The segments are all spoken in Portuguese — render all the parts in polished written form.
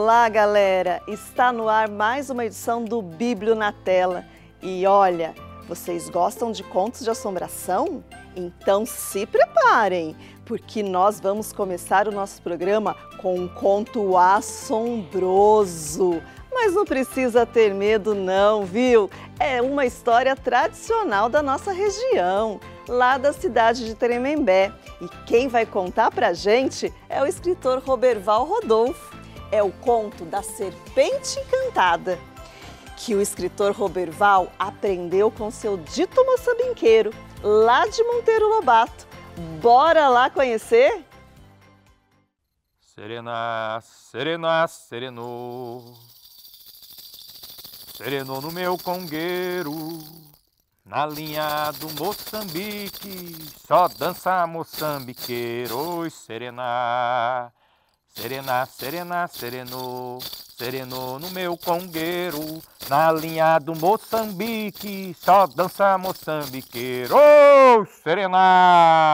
Olá, galera! Está no ar mais uma edição do Bíblio na Tela. E olha, vocês gostam de contos de assombração? Então se preparem, porque nós vamos começar o nosso programa com um conto assombroso. Mas não precisa ter medo não, viu? É uma história tradicional da nossa região, lá da cidade de Tremembé. E quem vai contar pra gente é o escritor Roberval Rodolfo. É o conto da Serpente Encantada, que o escritor Roberval aprendeu com seu dito moçambiqueiro, lá de Monteiro Lobato. Bora lá conhecer? Serena, serena, serenou, serenou no meu congueiro, na linha do Moçambique, só dança moçambiqueiro. Oi, serena, serena, serena, serenou, serenou no meu congueiro, na linha do Moçambique, só dança moçambiqueiro. Oi, serena!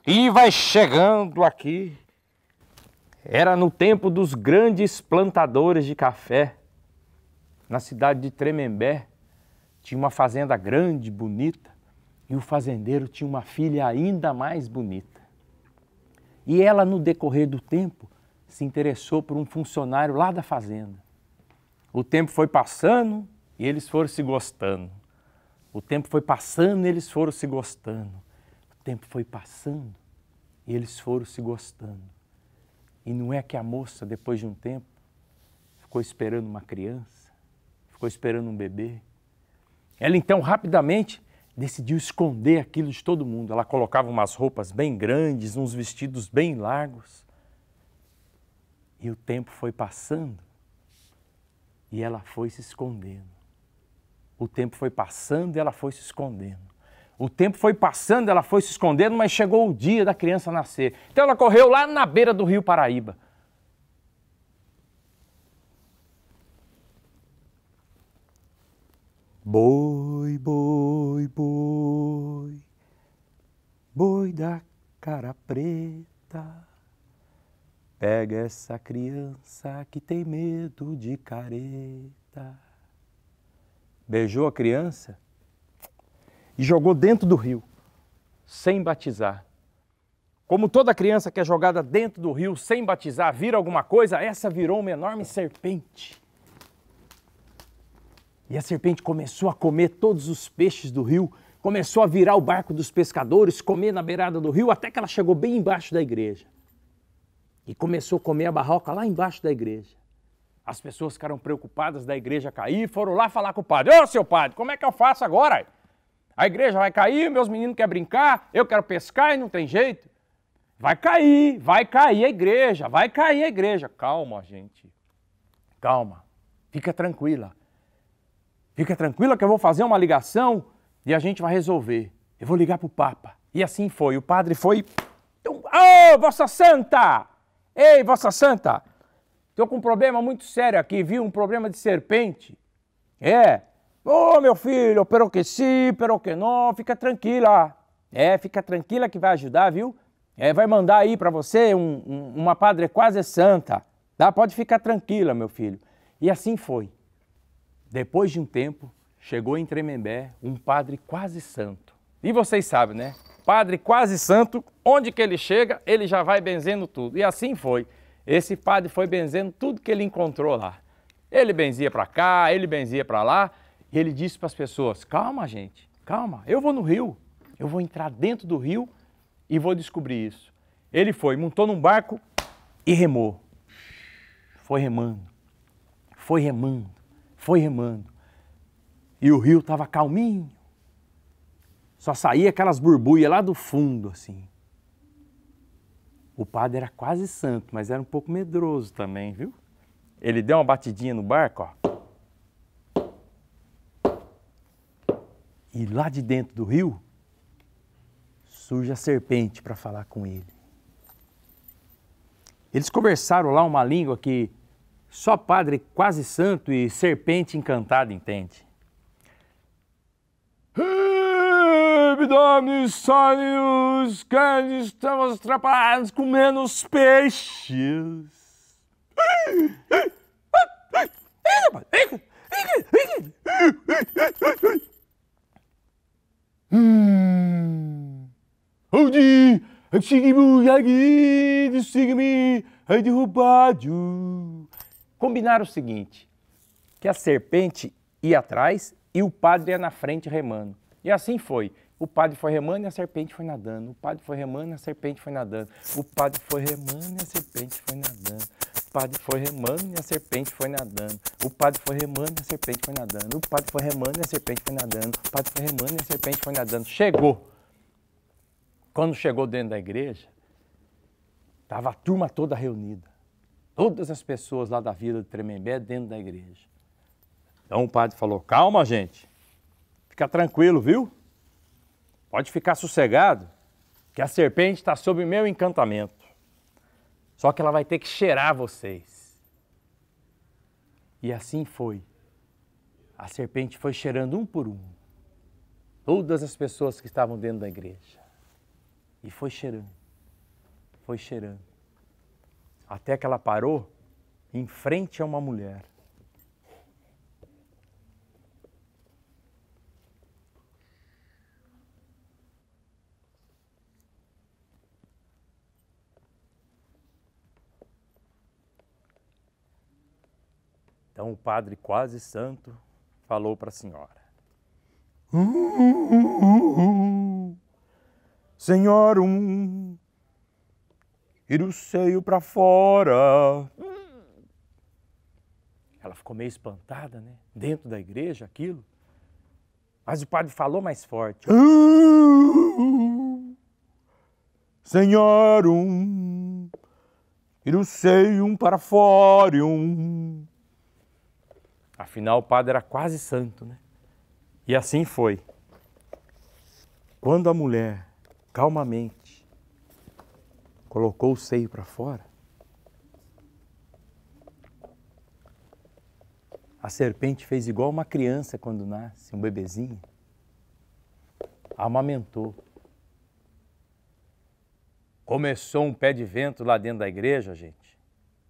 E vai chegando aqui. Era no tempo dos grandes plantadores de café, na cidade de Tremembé. Tinha uma fazenda grande, bonita, e o fazendeiro tinha uma filha ainda mais bonita. E ela, no decorrer do tempo, se interessou por um funcionário lá da fazenda. O tempo foi passando e eles foram se gostando. O tempo foi passando e eles foram se gostando. O tempo foi passando e eles foram se gostando. E não é que a moça, depois de um tempo, ficou esperando uma criança, ficou esperando um bebê. Ela então rapidamente decidiu esconder aquilo de todo mundo. Ela colocava umas roupas bem grandes, uns vestidos bem largos. E o tempo foi passando e ela foi se escondendo. O tempo foi passando e ela foi se escondendo. O tempo foi passando, ela foi se escondendo, mas chegou o dia da criança nascer. Então ela correu lá na beira do rio Paraíba. Boi, boi, boi, boi da cara preta, pega essa criança que tem medo de careta. Beijou a criança e jogou dentro do rio, sem batizar. Como toda criança que é jogada dentro do rio sem batizar vira alguma coisa, essa virou uma enorme serpente. E a serpente começou a comer todos os peixes do rio, começou a virar o barco dos pescadores, comer na beirada do rio, até que ela chegou bem embaixo da igreja. E começou a comer a barroca lá embaixo da igreja. As pessoas ficaram preocupadas da igreja cair e foram lá falar com o padre. Ô, seu padre, como é que eu faço agora? A igreja vai cair, meus meninos querem brincar, eu quero pescar e não tem jeito. Vai cair a igreja, vai cair a igreja. Calma, gente, calma, fica tranquila. Fica tranquila que eu vou fazer uma ligação e a gente vai resolver. Eu vou ligar para o Papa. E assim foi, o padre foi... Ô, Vossa Santa! Ei, Vossa Santa! Estou com um problema muito sério aqui, viu? Um problema de serpente. É. Ô, meu filho, pero que sim, pero que não, fica tranquila. É, fica tranquila que vai ajudar, viu? É, vai mandar aí para você uma padre quase santa. Tá? Pode ficar tranquila, meu filho. E assim foi. Depois de um tempo, chegou em Tremembé um padre quase santo. E vocês sabem, né? Padre quase santo, onde que ele chega, ele já vai benzendo tudo. E assim foi. Esse padre foi benzendo tudo que ele encontrou lá. Ele benzia para cá, ele benzia para lá. E ele disse para as pessoas, calma gente, calma, eu vou no rio. Eu vou entrar dentro do rio e vou descobrir isso. Ele foi, montou num barco e remou. Foi remando, foi remando. Foi remando. E o rio estava calminho. Só saía aquelas borbulhas lá do fundo, assim. O padre era quase santo, mas era um pouco medroso também, viu? Ele deu uma batidinha no barco, ó. E lá de dentro do rio, surge a serpente para falar com ele. Eles conversaram lá uma língua que só padre quase santo e serpente encantada entende. Abdômen, sonhos, que estamos atrapalhados comendo os peixes. Onde combinaram o seguinte, que a serpente ia atrás e o padre ia na frente remando. E assim foi. O padre foi remando e a serpente foi nadando. O padre foi remando e a serpente foi nadando. O padre foi remando e a serpente foi nadando. O padre foi remando e a serpente foi nadando. O padre foi remando e a serpente foi nadando. O padre foi remando e a serpente foi nadando. O padre foi remando e a serpente foi nadando. Chegou. Quando chegou dentro da igreja, estava a turma toda reunida. Todas as pessoas lá da Vila de Tremembé dentro da igreja. Então o padre falou, calma gente, fica tranquilo, viu? Pode ficar sossegado, que a serpente está sob meu encantamento. Só que ela vai ter que cheirar vocês. E assim foi. A serpente foi cheirando um por um. Todas as pessoas que estavam dentro da igreja. E foi cheirando. Foi cheirando. Até que ela parou em frente a uma mulher. Então o padre quase santo falou para a senhora. Senhora, tira o seio para fora. Ela ficou meio espantada, né? Dentro da igreja, aquilo. Mas o padre falou mais forte. Senhora, tira o seio para fora. Afinal, o padre era quase santo, né? E assim foi. Quando a mulher, calmamente, colocou o seio para fora, a serpente fez igual uma criança quando nasce, um bebezinho. Amamentou. Começou um pé de vento lá dentro da igreja, gente.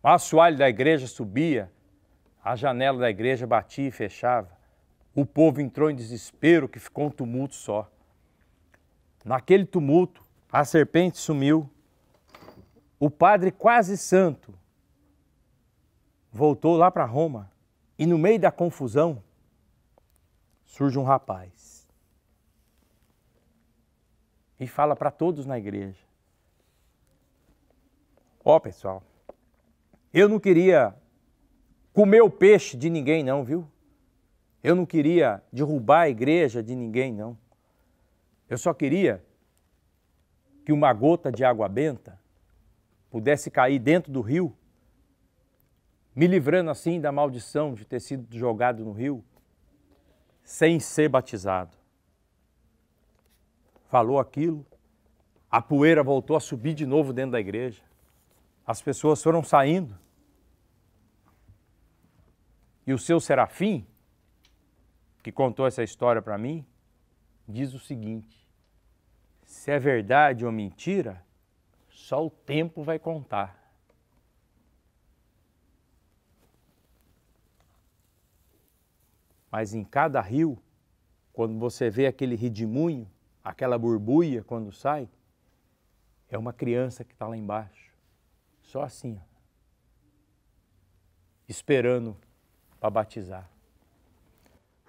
O assoalho da igreja subia, a janela da igreja batia e fechava. O povo entrou em desespero, que ficou um tumulto só. Naquele tumulto, a serpente sumiu. O padre quase santo voltou lá para Roma. E no meio da confusão, surge um rapaz. E fala para todos na igreja. Ó, pessoal, eu não queria comer o peixe de ninguém não, viu? Eu não queria derrubar a igreja de ninguém não. Eu só queria que uma gota de água benta pudesse cair dentro do rio, me livrando assim da maldição de ter sido jogado no rio, sem ser batizado. Falou aquilo, a poeira voltou a subir de novo dentro da igreja. As pessoas foram saindo. E o seu Serafim, que contou essa história para mim, diz o seguinte: se é verdade ou mentira, só o tempo vai contar. Mas em cada rio, quando você vê aquele redemoinho, aquela borbulha quando sai, é uma criança que está lá embaixo, só assim, ó, esperando para batizar.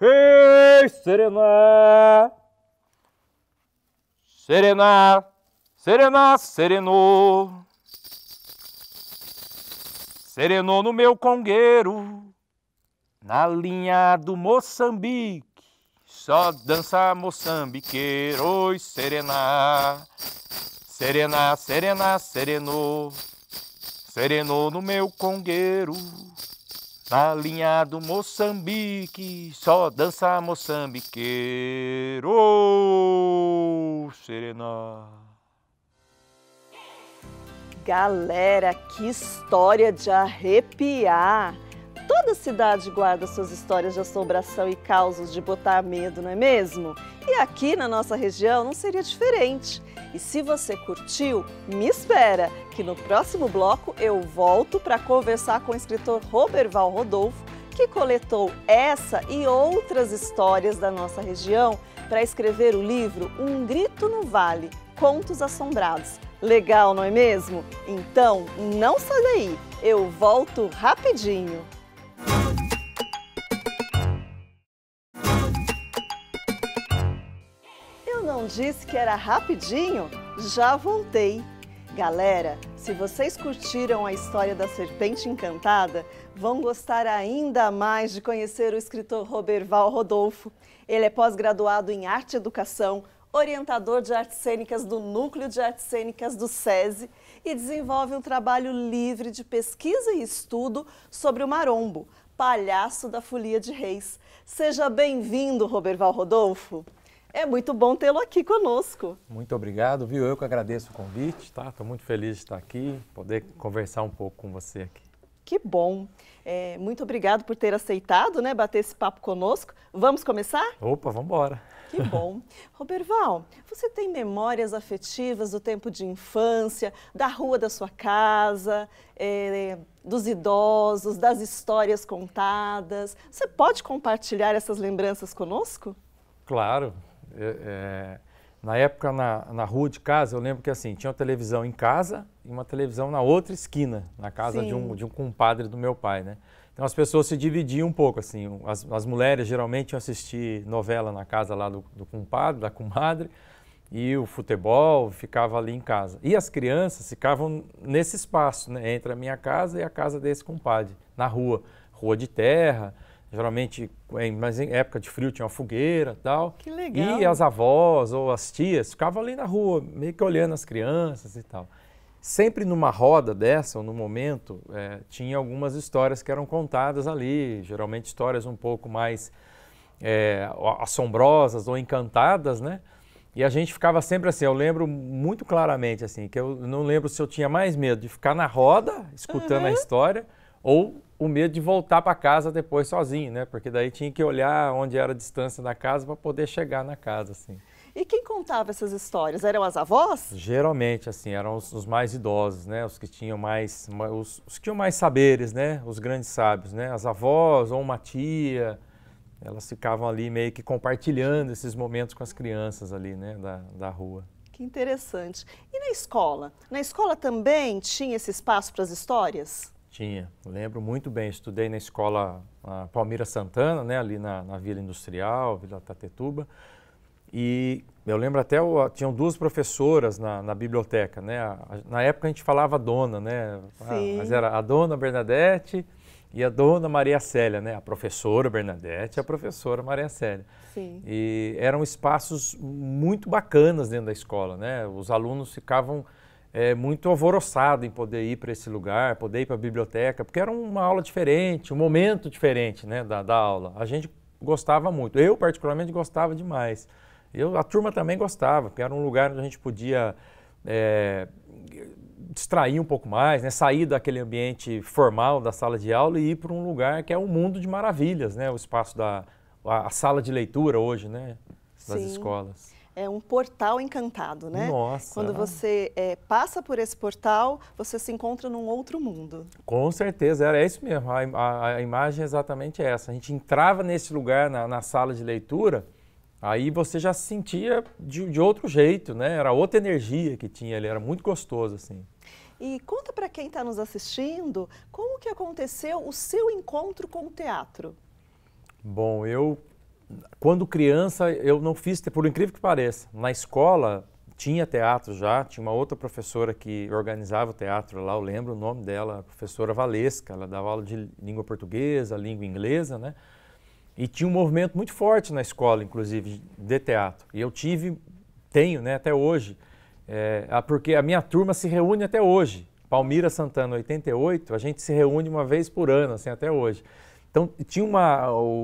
Ei, Serena! Serena! Serena, serenou! Serenou no meu congueiro, na linha do Moçambique, só dança moçambiqueiro. Oi, Serena! Serena, serena, serenou! Serenou no meu congueiro, na linha do Moçambique, só dança moçambiqueiro. Oh, Serena. Galera, que história de arrepiar! Toda cidade guarda suas histórias de assombração e causos de botar medo, não é mesmo? E aqui na nossa região não seria diferente. E se você curtiu, me espera, que no próximo bloco eu volto para conversar com o escritor Roberval Rodolfo, que coletou essa e outras histórias da nossa região para escrever o livro Um Grito no Vale, Contos Assombrados. Legal, não é mesmo? Então, não sai daí, eu volto rapidinho. Eu não disse que era rapidinho? Já voltei. Galera, se vocês curtiram a história da Serpente Encantada, vão gostar ainda mais de conhecer o escritor Roberval Rodolfo. Ele é pós-graduado em Arte e Educação, orientador de artes cênicas do Núcleo de Artes Cênicas do SESI e desenvolve um trabalho livre de pesquisa e estudo sobre o marombo, palhaço da Folia de Reis. Seja bem-vindo, Roberval Rodolfo. É muito bom tê-lo aqui conosco. Muito obrigado, viu? Eu que agradeço o convite, tá? Estou muito feliz de estar aqui, poder conversar um pouco com você aqui. Que bom. Muito obrigado por ter aceitado, né, bater esse papo conosco. Vamos começar? Opa, vamos embora. Que bom. Roberval, você tem memórias afetivas do tempo de infância, da rua da sua casa, dos idosos, das histórias contadas? Você pode compartilhar essas lembranças conosco? Claro. Na época, na rua de casa, eu lembro que assim, tinha uma televisão em casa e uma televisão na outra esquina, na casa de um compadre do meu pai, né? Então as pessoas se dividiam um pouco, assim, as mulheres geralmente iam assistir novela na casa lá do compadre, da comadre, e o futebol ficava ali em casa. E as crianças ficavam nesse espaço, né, entre a minha casa e a casa desse compadre, na rua de terra. Geralmente, mas em época de frio tinha uma fogueira e tal. Que legal. E as avós ou as tias ficavam ali na rua, meio que olhando as crianças e tal. Sempre numa roda dessa, ou no momento, tinha algumas histórias que eram contadas ali, geralmente histórias um pouco mais assombrosas ou encantadas, né? E a gente ficava sempre assim, eu lembro muito claramente, assim, que eu não lembro se eu tinha mais medo de ficar na roda, escutando a história, ou o medo de voltar para casa depois sozinho, né? Porque daí tinha que olhar onde era a distância da casa para poder chegar na casa, assim. E quem contava essas histórias? Eram as avós? Geralmente, assim, eram os mais idosos, né? Os que tinham mais, os que tinham mais saberes, né? Os grandes sábios, né? As avós ou uma tia, elas ficavam ali meio que compartilhando esses momentos com as crianças ali, né? Da rua. Que interessante. E na escola? Na escola também tinha esse espaço para as histórias? Tinha, eu lembro muito bem, estudei na escola Palmira Santana, né, ali na Vila Industrial, Vila Tatetuba, e eu lembro até, tinham duas professoras na biblioteca, né, na época a gente falava dona, né, mas era a dona Bernadette e a dona Maria Célia, né, a professora Bernadette e a professora Maria Célia. Sim. E eram espaços muito bacanas dentro da escola, né, os alunos ficavam muito alvoroçado em poder ir para esse lugar, poder ir para a biblioteca, porque era uma aula diferente, um momento diferente, né, da aula. A gente gostava muito, eu particularmente gostava demais. A turma também gostava, porque era um lugar onde a gente podia distrair um pouco mais, né, sair daquele ambiente formal da sala de aula e ir para um lugar que é um mundo de maravilhas, né, o espaço a sala de leitura hoje, né, das escolas. É um portal encantado, né? Nossa! Quando você passa por esse portal, você se encontra num outro mundo. Com certeza, era isso mesmo. A imagem é exatamente essa. A gente entrava nesse lugar, na sala de leitura, aí você já se sentia de outro jeito, né? Era outra energia que tinha ali, era muito gostoso, assim. E conta para quem está nos assistindo, como que aconteceu o seu encontro com o teatro? Bom, quando criança, eu não fiz, por incrível que pareça, na escola tinha teatro já, tinha uma outra professora que organizava o teatro lá, eu lembro o nome dela, a professora Valesca, ela dava aula de língua portuguesa, língua inglesa, né? E tinha um movimento muito forte na escola, inclusive, de teatro. E eu tenho, né, até hoje, porque a minha turma se reúne até hoje. Palmira Santana, 88, a gente se reúne uma vez por ano, assim, até hoje. Então, tinha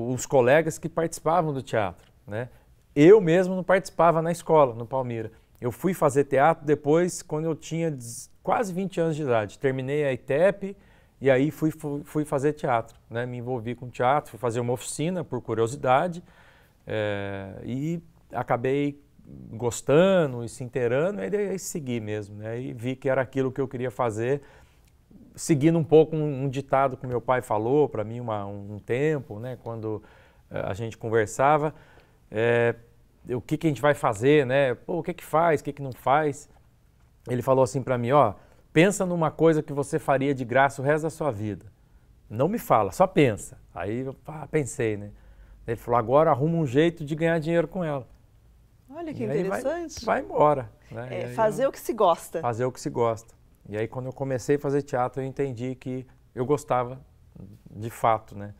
os colegas que participavam do teatro, né? Eu mesmo não participava na escola, no Palmira. Eu fui fazer teatro depois, quando eu tinha quase 20 anos de idade. Terminei a ITEP E aí fui fazer teatro, né? Me envolvi com teatro, fui fazer uma oficina por curiosidade e acabei gostando e se inteirando, e aí segui mesmo, né? E vi que era aquilo que eu queria fazer, seguindo um pouco um ditado que meu pai falou para mim um tempo, né? Quando a gente conversava, o que a gente vai fazer, né? Pô, o que faz, o que não faz? Ele falou assim para mim, ó, pensa numa coisa que você faria de graça o resto da sua vida. Não me fala, só pensa. Aí eu pensei, né? Ele falou, agora arruma um jeito de ganhar dinheiro com ela. Olha que interessante. Vai embora. Né? Fazer o que se gosta. Fazer o que se gosta. E aí quando eu comecei a fazer teatro, eu entendi que eu gostava, de fato, né?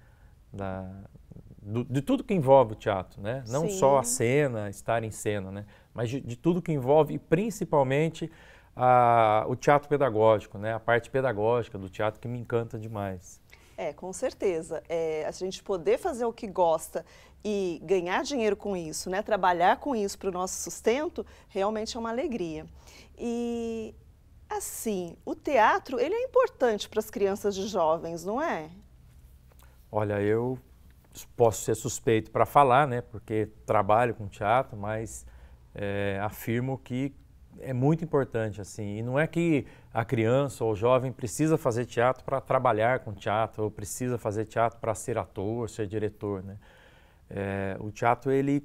De tudo que envolve o teatro, né? Não Sim. só a cena, estar em cena, né? Mas de tudo que envolve, principalmente o teatro pedagógico, né? A parte pedagógica do teatro que me encanta demais. Com certeza. A gente poder fazer o que gosta e ganhar dinheiro com isso, né? Trabalhar com isso para o nosso sustento, realmente é uma alegria. E, assim, o teatro, ele é importante para as crianças e jovens, não é? Olha, eu posso ser suspeito para falar, né? Porque trabalho com teatro, mas afirmo que é muito importante, assim, e não é que a criança ou o jovem precisa fazer teatro para trabalhar com teatro, ou precisa fazer teatro para ser ator, ser diretor, né? O teatro, ele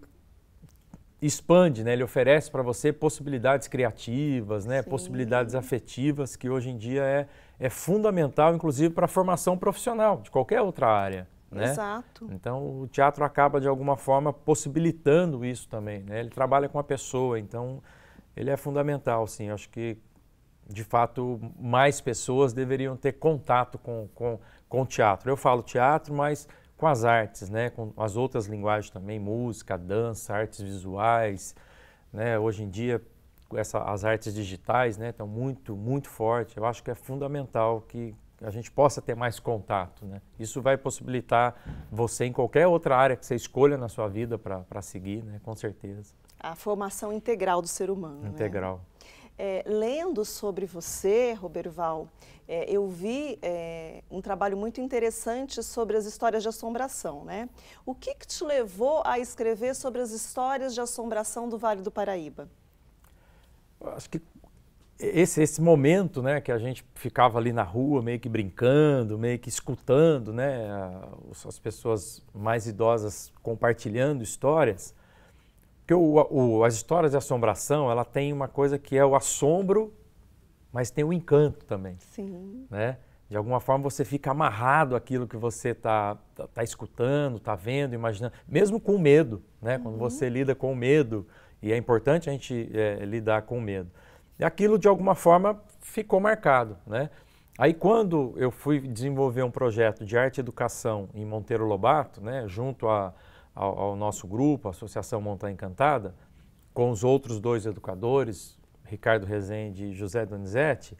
expande, né? Ele oferece para você possibilidades criativas, né? Possibilidades afetivas, que hoje em dia é fundamental, inclusive, para a formação profissional de qualquer outra área, né? Exato. Então, o teatro acaba, de alguma forma, possibilitando isso também, né? Ele trabalha com a pessoa, então ele é fundamental, sim. Acho que, de fato, mais pessoas deveriam ter contato com o teatro. Eu falo teatro, mas com as artes, né? Com as outras linguagens também, música, dança, artes visuais, né? Hoje em dia, as artes digitais, né, estão muito, muito fortes. Eu acho que é fundamental que a gente possa ter mais contato, né? Isso vai possibilitar você, em qualquer outra área que você escolha na sua vida para seguir, né? Com certeza. A formação integral do ser humano. Integral. Né? Lendo sobre você, Roberval, eu vi um trabalho muito interessante sobre as histórias de assombração, né? O que te levou a escrever sobre as histórias de assombração do Vale do Paraíba? Acho que esse momento, né, que a gente ficava ali na rua, meio que brincando, meio que escutando, né, as pessoas mais idosas compartilhando histórias, porque as histórias de assombração, ela tem uma coisa que é o assombro, mas tem o encanto também. Sim. Né? De alguma forma você fica amarrado àquilo que você tá escutando, está vendo, imaginando, mesmo com medo, né? Quando você lida com o medo, e é importante a gente lidar com o medo. E aquilo, de alguma forma, ficou marcado, né? Aí, quando eu fui desenvolver um projeto de arte e educação em Monteiro Lobato, né, junto ao nosso grupo, a Associação Montanha Encantada, com os outros 2 educadores, Ricardo Rezende e José Donizete,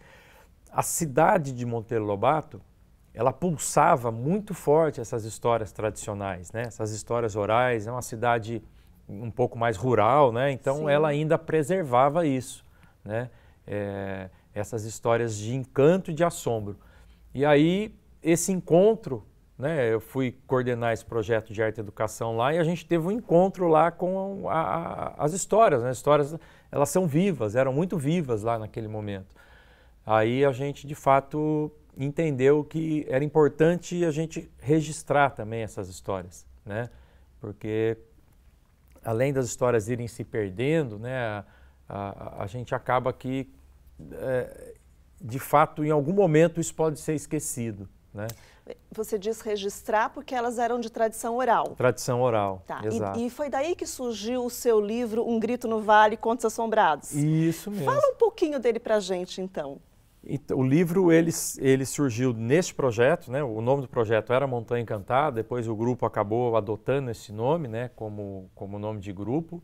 a cidade de Monteiro Lobato, ela pulsava muito forte essas histórias tradicionais, né? Essas histórias orais. É uma cidade um pouco mais rural, né? Então, Sim. ela ainda preservava isso, né? Essas histórias de encanto e de assombro. E aí, esse encontro, né? Eu fui coordenar esse projeto de arte e educação lá, e a gente teve um encontro lá com as histórias, né? As histórias, elas são vivas, eram muito vivas lá naquele momento. Aí a gente, de fato, entendeu que era importante a gente registrar também essas histórias, né? Porque, além das histórias irem se perdendo, né, a gente acaba que, de fato, em algum momento isso pode ser esquecido, né? Você diz registrar porque elas eram de tradição oral. Tradição oral, tá. Exato. E foi daí que surgiu o seu livro Um Grito no Vale, Contos Assombrados. Isso mesmo. Fala um pouquinho dele pra gente, então. O livro, ele surgiu neste projeto, né? O nome do projeto era Montanha Encantada, depois o grupo acabou adotando esse nome, né? Como nome de grupo.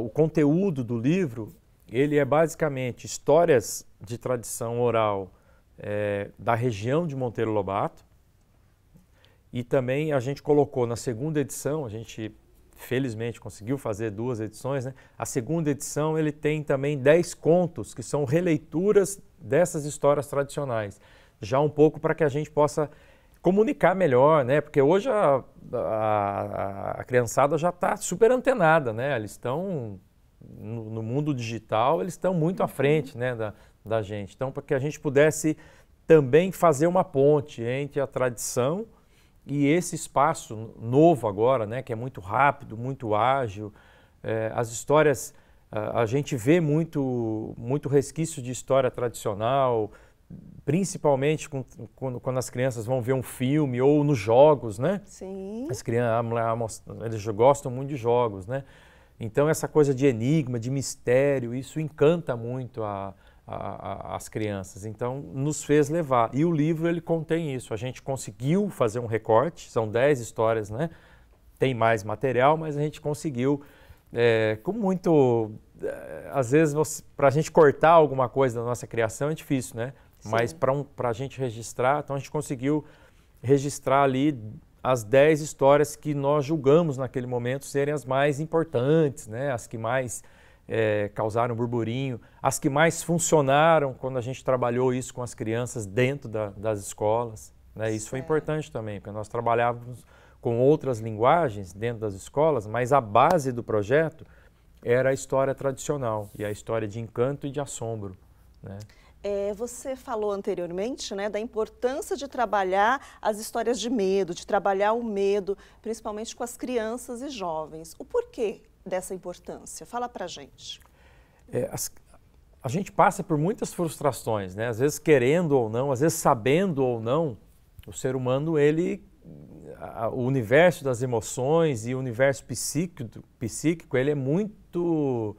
O conteúdo do livro, ele é basicamente histórias de tradição oral da região de Monteiro Lobato, e também a gente colocou na segunda edição, a gente felizmente conseguiu fazer 2 edições, né? A segunda edição ele tem também 10 contos, que são releituras dessas histórias tradicionais, já um pouco para que a gente possa comunicar melhor, né? Porque hoje a criançada já está super antenada, né? Eles estão no mundo digital, eles estão muito à frente, né, da gente. Então, para que a gente pudesse também fazer uma ponte entre a tradição e esse espaço novo agora, né, que é muito rápido, muito ágil. As histórias, a gente vê muito resquício de história tradicional, principalmente quando as crianças vão ver um filme ou nos jogos, né? Sim. As crianças, eles gostam muito de jogos, né? Então essa coisa de enigma, de mistério, isso encanta muito as crianças. Então nos fez levar. E o livro ele contém isso. A gente conseguiu fazer um recorte, são 10 histórias, né? Tem mais material, mas a gente conseguiu com muito... às vezes para a gente cortar alguma coisa da nossa criação é difícil, né? Sim. Mas para a gente registrar, então a gente conseguiu registrar ali as 10 histórias que nós julgamos naquele momento serem as mais importantes, né? As que mais causaram burburinho, as que mais funcionaram quando a gente trabalhou isso com as crianças dentro das escolas, né? Isso foi importante também, porque nós trabalhávamos com outras linguagens dentro das escolas, mas a base do projeto era a história tradicional e a história de encanto e de assombro, né? Você falou anteriormente, né, da importância de trabalhar as histórias de medo, de trabalhar o medo, principalmente com as crianças e jovens. O porquê dessa importância? Fala pra gente. A gente passa por muitas frustrações, né? Às vezes querendo ou não, às vezes sabendo ou não, o ser humano, o universo das emoções e o universo psíquico, ele é muito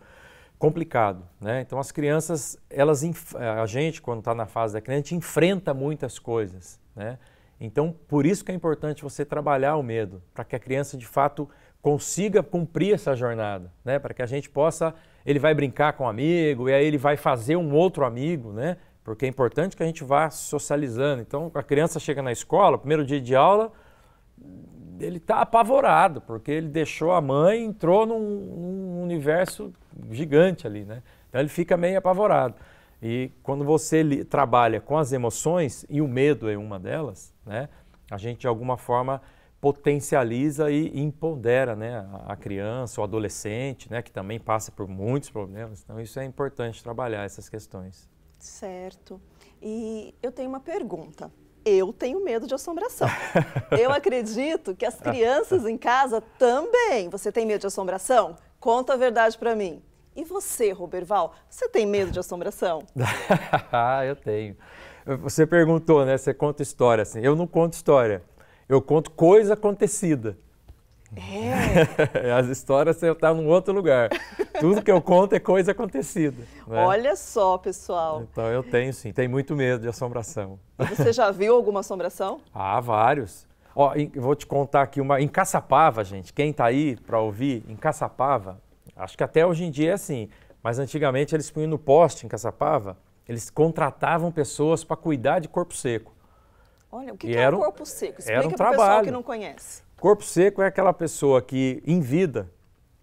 complicado, né? Então as crianças, a gente quando está na fase da criança, a gente enfrenta muitas coisas, né? Então por isso que é importante você trabalhar o medo, para que a criança de fato consiga cumprir essa jornada, né? Para que a gente possa, ele vai brincar com um amigo e aí ele vai fazer um outro amigo, né? Porque é importante que a gente vá socializando. Então a criança chega na escola, primeiro dia de aula, ele está apavorado, porque ele deixou a mãe e entrou num universo gigante ali, né? Então ele fica meio apavorado. E quando você trabalha com as emoções, e o medo é uma delas, né? A gente de alguma forma potencializa e empodera, né, a criança, o adolescente, né, que também passa por muitos problemas. Então isso é importante trabalhar essas questões. Certo. E eu tenho uma pergunta. Eu tenho medo de assombração. Eu acredito que as crianças em casa também. Você tem medo de assombração? Conta a verdade para mim. E você, Roberval, você tem medo de assombração? Eu tenho. Você perguntou, né? Você conta história assim. Eu não conto história. Eu conto coisa acontecida. As histórias você está num outro lugar. Tudo que eu conto é coisa acontecida. Né? Olha só, pessoal. Então eu tenho sim, tenho muito medo de assombração. E você já viu alguma assombração? Vários. Ó, eu vou te contar aqui uma. Em Caçapava, gente, quem está aí para ouvir, em Caçapava, acho que até hoje em dia é assim, mas antigamente eles punham no poste em Caçapava, eles contratavam pessoas para cuidar de corpo seco. Olha, o que é corpo seco? Explica para o pessoal que não conhece. Corpo seco é aquela pessoa que, em vida,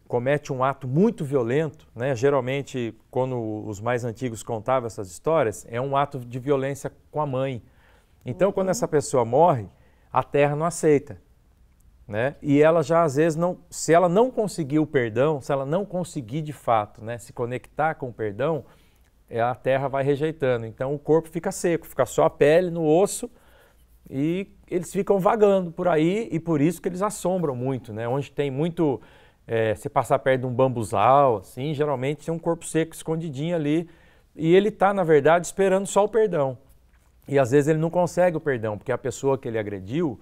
comete um ato muito violento, né? Geralmente, quando os mais antigos contavam essas histórias, é um ato de violência com a mãe. Então, quando essa pessoa morre, a terra não aceita, né? E ela já, às vezes, se ela não conseguir o perdão, se ela não conseguir, de fato, né, se conectar com o perdão, a terra vai rejeitando. Então, o corpo fica seco, fica só a pele no osso, e eles ficam vagando por aí e por isso que eles assombram muito, né? Onde tem muito, se passar perto de um bambuzal, assim, geralmente tem um corpo seco escondidinho ali e ele está, na verdade, esperando só o perdão. E às vezes ele não consegue o perdão, porque a pessoa que ele agrediu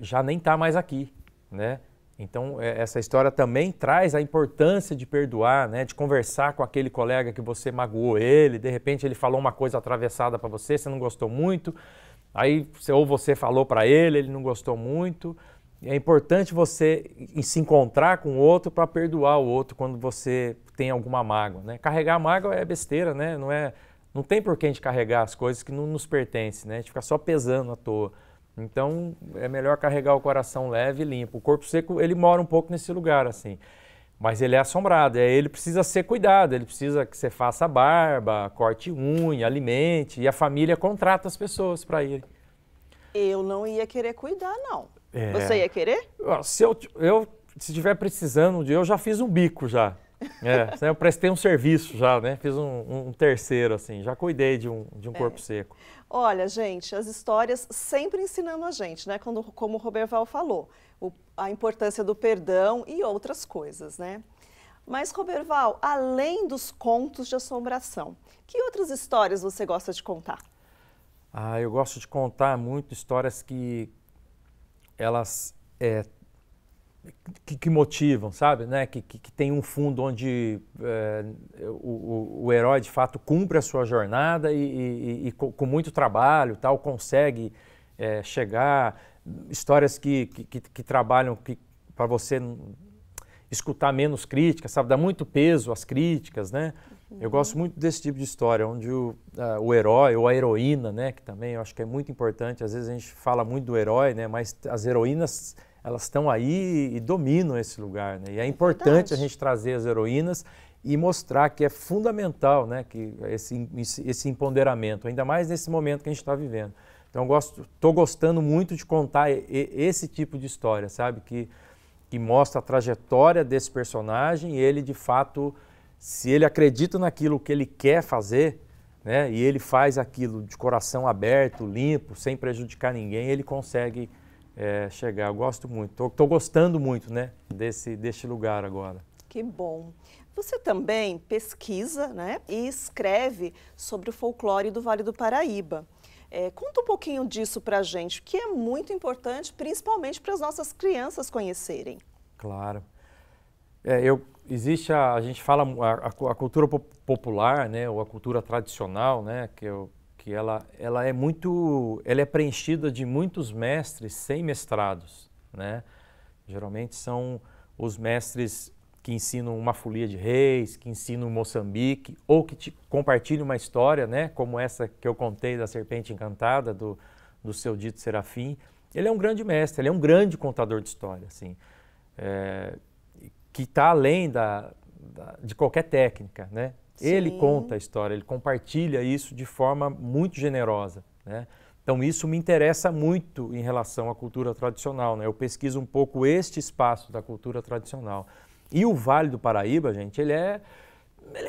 já nem está mais aqui, né? Então essa história também traz a importância de perdoar, né? De conversar com aquele colega que você magoou ele, de repente ele falou uma coisa atravessada para você, você não gostou muito. Aí ou você falou para ele não gostou muito. É importante você se encontrar com o outro para perdoar o outro quando você tem alguma mágoa, né? Carregar mágoa é besteira, né? Não tem por que a gente carregar as coisas que não nos pertencem, né? A gente fica só pesando à toa. Então, é melhor carregar o coração leve e limpo. O corpo seco, ele mora um pouco nesse lugar, assim. Mas ele é assombrado, ele precisa ser cuidado, ele precisa que você faça barba, corte unha, alimente, e a família contrata as pessoas para ir. Eu não ia querer cuidar, não. Você ia querer? Se estiver precisando, eu já fiz um bico já. Eu prestei um serviço já, né? Fiz um terceiro, assim, já cuidei de um corpo seco. Olha, gente, as histórias sempre ensinando a gente, né? Como o Roberval falou, a importância do perdão e outras coisas, né? Mas, Roberval, além dos contos de assombração, que outras histórias você gosta de contar? Eu gosto de contar muito histórias que elas que motivam, sabe? Né? Que tem um fundo onde o herói, de fato, cumpre a sua jornada e com muito trabalho, tal, consegue chegar. Histórias que trabalham para você escutar menos críticas, sabe? Dá muito peso às críticas, né? Eu gosto muito desse tipo de história, onde o herói ou a heroína, né? Que também eu acho que é muito importante. Às vezes a gente fala muito do herói, né? Mas as heroínas, elas estão aí e dominam esse lugar, né? E é importante a gente trazer as heroínas e mostrar que é fundamental, né? Que esse empoderamento, ainda mais nesse momento que a gente está vivendo. Então, estou gostando muito de contar esse tipo de história, sabe? Que mostra a trajetória desse personagem e ele, de fato, se ele acredita naquilo que ele quer fazer, né? E ele faz aquilo de coração aberto, limpo, sem prejudicar ninguém, ele consegue chegar. Eu gosto muito, estou gostando muito, né? Deste lugar agora. Que bom. Você também pesquisa, né? E escreve sobre o folclore do Vale do Paraíba. Conta um pouquinho disso para a gente, que é muito importante, principalmente para as nossas crianças conhecerem. Claro. A gente fala a cultura popular, né, ou a cultura tradicional, né, que ela é preenchida de muitos mestres sem mestrados, né? Geralmente são os mestres que ensinam uma folia de reis, que ensinam Moçambique, ou que te compartilham uma história, né, como essa que eu contei da Serpente Encantada, do Seu Dito Serafim. Ele é um grande mestre, ele é um grande contador de história, assim, que está além de qualquer técnica, né? Sim. Ele conta a história, ele compartilha isso de forma muito generosa, né? Então isso me interessa muito em relação à cultura tradicional, né? Eu pesquiso um pouco este espaço da cultura tradicional. E o Vale do Paraíba, gente, ele é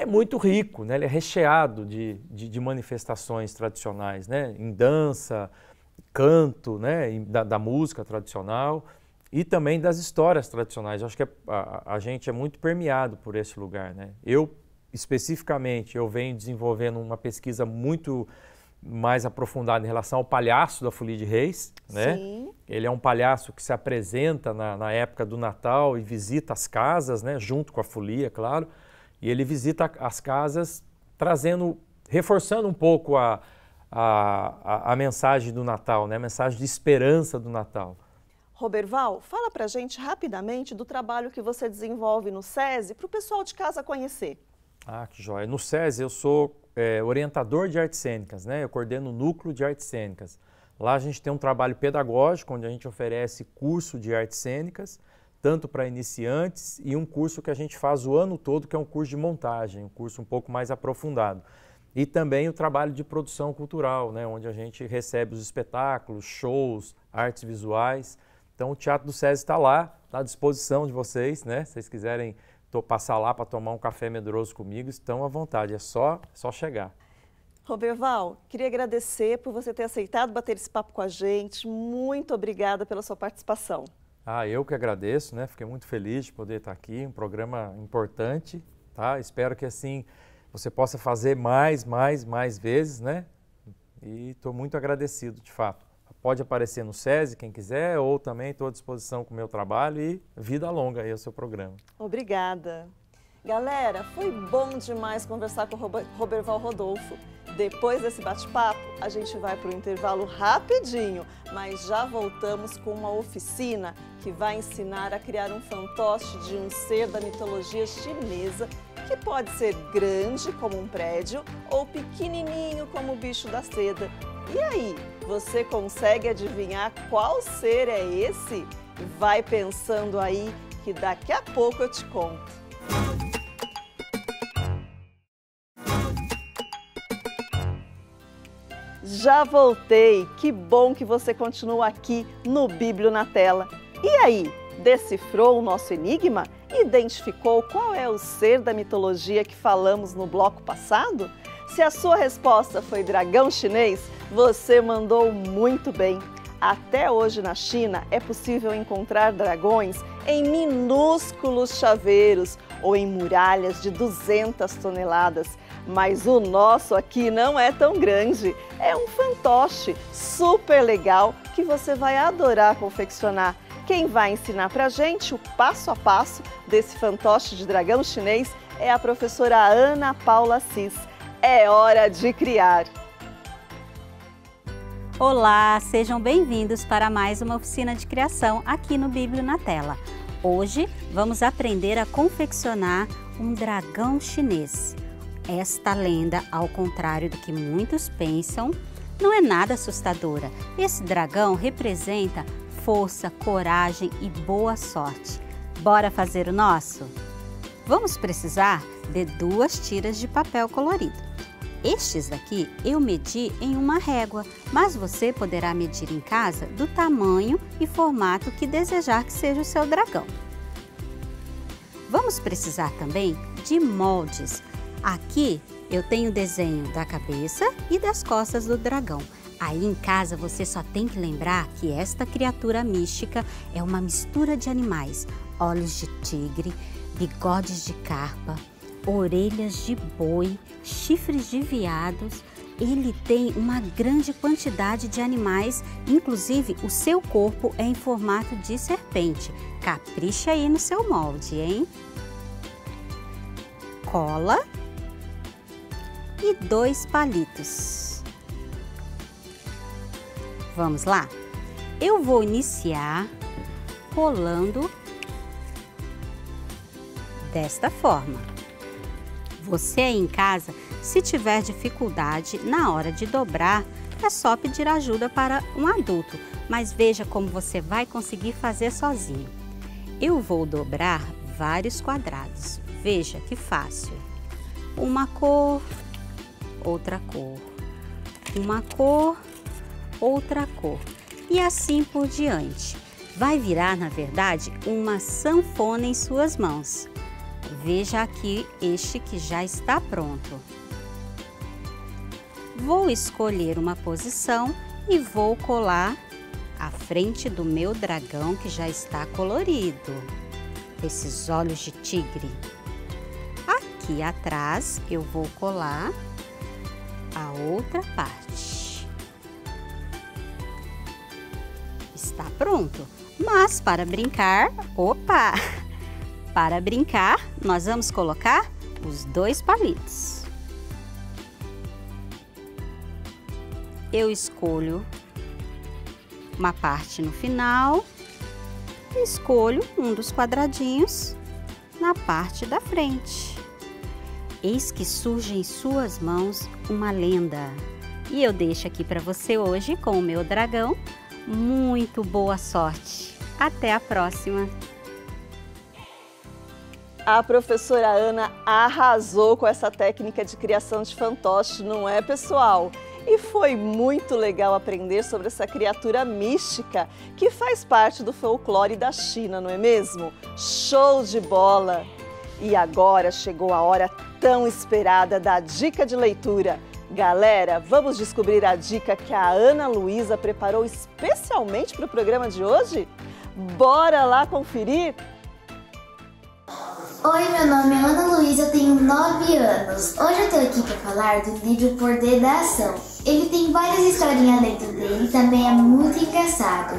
muito rico, né? Ele é recheado de manifestações tradicionais, né? Em dança, canto, né? Da música tradicional e também das histórias tradicionais. Eu acho que a gente é muito permeado por esse lugar, né? Especificamente, eu venho desenvolvendo uma pesquisa muito mais aprofundada em relação ao palhaço da Folia de Reis, né? Sim. Ele é um palhaço que se apresenta na época do Natal e visita as casas, né? Junto com a folia, claro. E ele visita as casas reforçando um pouco a mensagem do Natal, né? A mensagem de esperança do Natal. Roberval, fala pra gente rapidamente do trabalho que você desenvolve no SESI para o pessoal de casa conhecer. Que joia. No SESI eu sou orientador de artes cênicas, né? Eu coordeno o núcleo de artes cênicas. Lá a gente tem um trabalho pedagógico, onde a gente oferece curso de artes cênicas, tanto para iniciantes e um curso que a gente faz o ano todo, que é um curso de montagem, um curso um pouco mais aprofundado. E também o trabalho de produção cultural, né? Onde a gente recebe os espetáculos, shows, artes visuais. Então o Teatro do SESI está lá, à disposição de vocês, né? Se vocês quiserem passar lá para tomar um café medroso comigo, estão à vontade, é só chegar. Roberval, queria agradecer por você ter aceitado bater esse papo com a gente. Muito obrigada pela sua participação. Eu que agradeço, né? Fiquei muito feliz de poder estar aqui, um programa importante, tá? Espero que assim você possa fazer mais vezes, né? E estou muito agradecido, de fato. Pode aparecer no SESI, quem quiser, ou também estou à disposição com o meu trabalho e vida longa aí ao seu programa. Obrigada. Galera, foi bom demais conversar com o Roberval Rodolfo. Depois desse bate-papo, a gente vai para o intervalo rapidinho, mas já voltamos com uma oficina que vai ensinar a criar um fantoche de um ser da mitologia chinesa que pode ser grande como um prédio ou pequenininho como o bicho da seda. E aí, Você consegue adivinhar qual ser é esse? Vai pensando aí que daqui a pouco eu te conto. Já voltei! Que bom que você continua aqui no Bíblio na Tela. E aí, decifrou o nosso enigma? Identificou qual é o ser da mitologia que falamos no bloco passado? Se a sua resposta foi dragão chinês, você mandou muito bem. Até hoje na China é possível encontrar dragões em minúsculos chaveiros ou em muralhas de 200 toneladas. Mas o nosso aqui não é tão grande. É um fantoche super legal que você vai adorar confeccionar. Quem vai ensinar pra gente o passo a passo desse fantoche de dragão chinês é a professora Ana Paula Assis. É hora de criar! Olá, sejam bem-vindos para mais uma oficina de criação aqui no Bíblio na Tela. Hoje vamos aprender a confeccionar um dragão chinês. Esta lenda, ao contrário do que muitos pensam, não é nada assustadora. Esse dragão representa força, coragem e boa sorte. Bora fazer o nosso? Vamos precisar de 2 tiras de papel colorido. Estes daqui eu medi em uma régua, mas você poderá medir em casa do tamanho e formato que desejar que seja o seu dragão. Vamos precisar também de moldes. Aqui eu tenho o desenho da cabeça e das costas do dragão. Aí em casa você só tem que lembrar que esta criatura mística é uma mistura de animais: olhos de tigre, bigodes de carpa, orelhas de boi, chifres de veados. Ele tem uma grande quantidade de animais, inclusive o seu corpo é em formato de serpente. Capricha aí no seu molde, hein? Cola e 2 palitos. Vamos lá? Eu vou iniciar colando desta forma. Você aí em casa, se tiver dificuldade na hora de dobrar, é só pedir ajuda para um adulto, mas veja como você vai conseguir fazer sozinho. Eu vou dobrar vários quadrados, veja que fácil. Uma cor, outra cor, uma cor, outra cor e assim por diante. Vai virar, na verdade, uma sanfona em suas mãos. Veja aqui este que já está pronto. Vou escolher uma posição e vou colar à frente do meu dragão que já está colorido. Esses olhos de tigre. Aqui atrás eu vou colar a outra parte. Está pronto. Mas para brincar, para brincar, nós vamos colocar os 2 palitos. Eu escolho uma parte no final e escolho um dos quadradinhos na parte da frente. Eis que surge em suas mãos uma lenda. E eu deixo aqui para você hoje com o meu dragão. Muito boa sorte! Até a próxima! A professora Ana arrasou com essa técnica de criação de fantoche, não é, pessoal? E foi muito legal aprender sobre essa criatura mística que faz parte do folclore da China, não é mesmo? Show de bola! E agora chegou a hora tão esperada da dica de leitura. Galera, vamos descobrir a dica que a Ana Luísa preparou especialmente para o programa de hoje? Bora lá conferir? Oi, meu nome é Ana Luísa, eu tenho 9 anos. Hoje eu estou aqui para falar do livro Poder da Ação. Ele tem várias historinhas dentro dele e também é muito engraçado.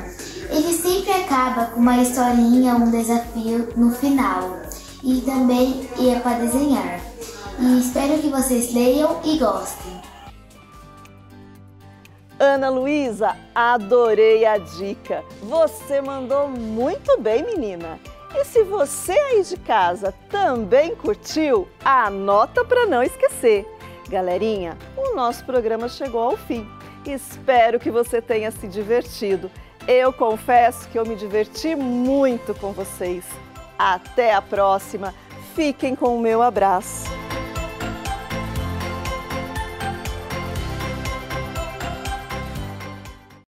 Ele sempre acaba com uma historinha, um desafio no final. E também é para desenhar. E espero que vocês leiam e gostem. Ana Luísa, adorei a dica. Você mandou muito bem, menina. E se você aí de casa também curtiu, anota para não esquecer. Galerinha, o nosso programa chegou ao fim. Espero que você tenha se divertido. Eu confesso que eu me diverti muito com vocês. Até a próxima. Fiquem com o meu abraço.